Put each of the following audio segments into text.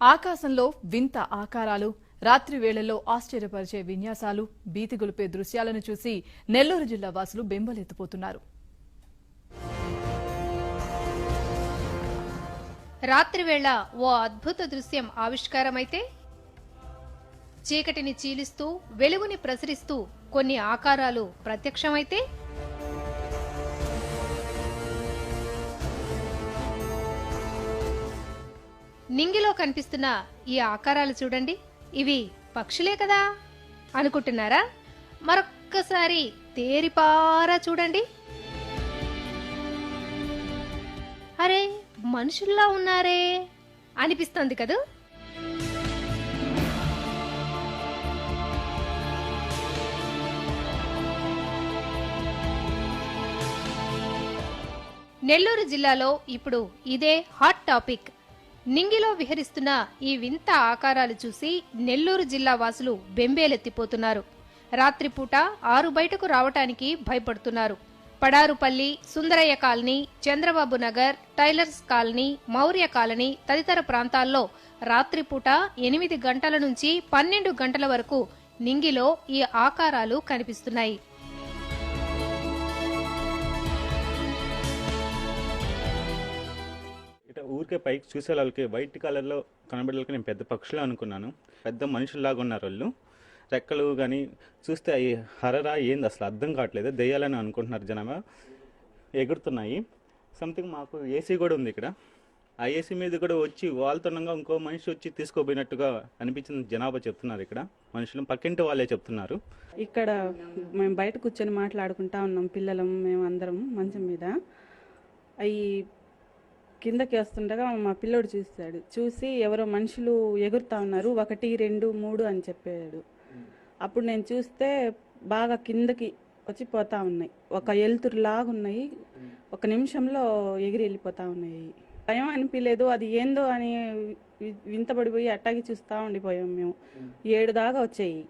ఆకాశంలో వింత ఆకారాలు, రాత్రి వేళల్లో ఆశ్చర్యపరిచే విన్యాసాలు, భీతిగొలిపే దృశ్యాలను చూసి నెల్లూరు జిల్లా వాసులు బెంబేలెత్తిపోతున్నారు. రాత్రివేళ ఓ అద్భుత దృశ్యం ఆవిష్కారమైతే చీకటిని చీలిస్తూ వెలుగుని ప్రసరిస్తూ కొన్ని ఆకారాలు ప్రత్యక్షమైతే నింగిలో కనిపిస్తున్న ఈ ఆకారాలు చూడండి, ఇవి పక్షులే కదా అనుకుంటున్నారా? మరొక్కసారి తేరిపారా చూడండి. అరే, మనుషుల్లా ఉన్నారే అనిపిస్తోంది కదూ. నెల్లూరు జిల్లాలో ఇప్పుడు ఇదే హాట్ టాపిక్. నింగిలో విహరిస్తున్న ఈ వింత ఆకారాలు చూసి నెల్లూరు జిల్లా వాసులు బెంబేలెత్తిపోతున్నారు. రాత్రిపూట ఆరు బయటకు రావటానికి భయపడుతున్నారు. Padarupalli, Sundarayya colony, Chandrababu Nagar, tailors colony, Maurya colony తదితర ప్రాంతాల్లో రాత్రిపూట 8 గంటల నుంచి 12 గంటల వరకు నింగిలో ఈ ఆకారాలు కనిపిస్తున్నాయి. ఊరికే పైకి చూసే వాళ్ళకి వైట్ కలర్లో కనబడేకి నేను పెద్ద పక్షులు అనుకున్నాను. పెద్ద మనుషుల్లాగా ఉన్నారు వాళ్ళు. రెక్కలు కానీ చూస్తే అవి హరరా ఏంది అసలు అర్థం కావట్లేదు. దెయ్యాలని అనుకుంటున్నారు జనాభా. ఎగురుతున్నాయి. సంథింగ్ మాకు ఏసీ కూడా ఉంది ఇక్కడ. ఆ ఏసీ మీద కూడా వచ్చి వాళ్ళతోనంగా ఇంకో మనిషి వచ్చి తీసుకోపోయినట్టుగా అనిపించింది జనాభా చెప్తున్నారు. ఇక్కడ మనుషులు పక్కింటి వాళ్ళే చెప్తున్నారు. ఇక్కడ మేము బయట కూర్చొని మాట్లాడుకుంటా ఉన్నాం, పిల్లలం మేము అందరం మంచం మీద. అవి కిందకి వస్తుండగా మా పిల్లోడు చూసి ఎవరో మనుషులు ఎగురుతా ఉన్నారు, 1, 2, 3 అని చెప్పాడు. అప్పుడు నేను చూస్తే బాగా కిందకి వచ్చి పోతా ఉన్నాయి. ఒక ఎలుతురులాగా ఉన్నాయి. 1 నిమిషంలో ఎగిరి వెళ్ళిపోతా ఉన్నాయి. భయం అనిపించలేదు, అది ఏందో అని వింతపడిపోయి అట్టాగి చూస్తూ ఉండిపోయాం మేము. 7 దాకా వచ్చాయి.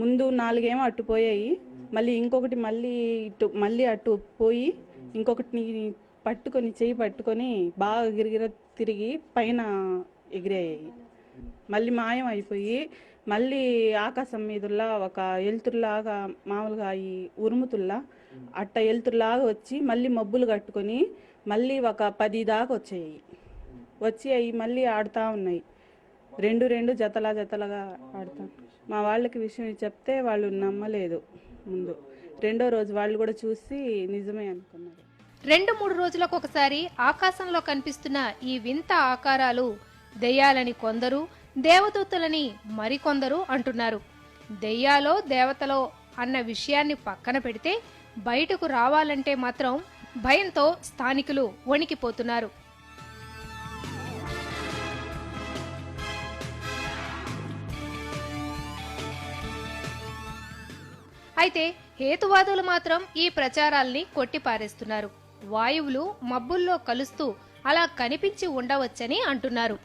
ముందు 4 ఏమో అటు పోయాయి, మళ్ళీ ఇంకొకటి మళ్ళీ అటు పోయి ఇంకొకటిని పట్టుకొని చెయ్యి పట్టుకొని బాగా గిరిగిర తిరిగి పైన ఎగిరాయి. మళ్ళీ మాయం అయిపోయి మళ్ళీ ఆకాశం మీదుల్లా ఒక ఎలుతురులాగా మామూలుగా ఈ ఉరుముతుల్లా అట్ట ఎలుతురులాగా వచ్చి మళ్ళీ మబ్బులు కట్టుకొని మళ్ళీ ఒక 10 దాకా వచ్చాయి. వచ్చి అవి మళ్ళీ ఆడుతూ ఉన్నాయి. 2 జతలాగా ఆడుతా. మా వాళ్ళకి విషయం చెప్తే వాళ్ళు నమ్మలేదు. ముందు 2వ రోజు వాళ్ళు కూడా చూసి నిజమే అనుకున్నారు. 2-3 రోజులకు ఒకసారి ఆకాశంలో కనిపిస్తున్న ఈ వింత ఆకారాలు దెయ్యాలని కొందరు, దేవదూతలని మరికొందరు అంటున్నారు. దెయ్యాలో దేవతలో అన్న విషయాన్ని పక్కన పెడితే బయటకు రావాలంటే మాత్రం భయంతో స్థానికులు వణికిపోతున్నారు. అయితే హేతువాదులు మాత్రం ఈ ప్రచారాల్ని కొట్టిపారేస్తున్నారు. వాయువులు మబ్బుల్లో కలుస్తూ అలా కనిపించి ఉండవచ్చని అంటున్నారు.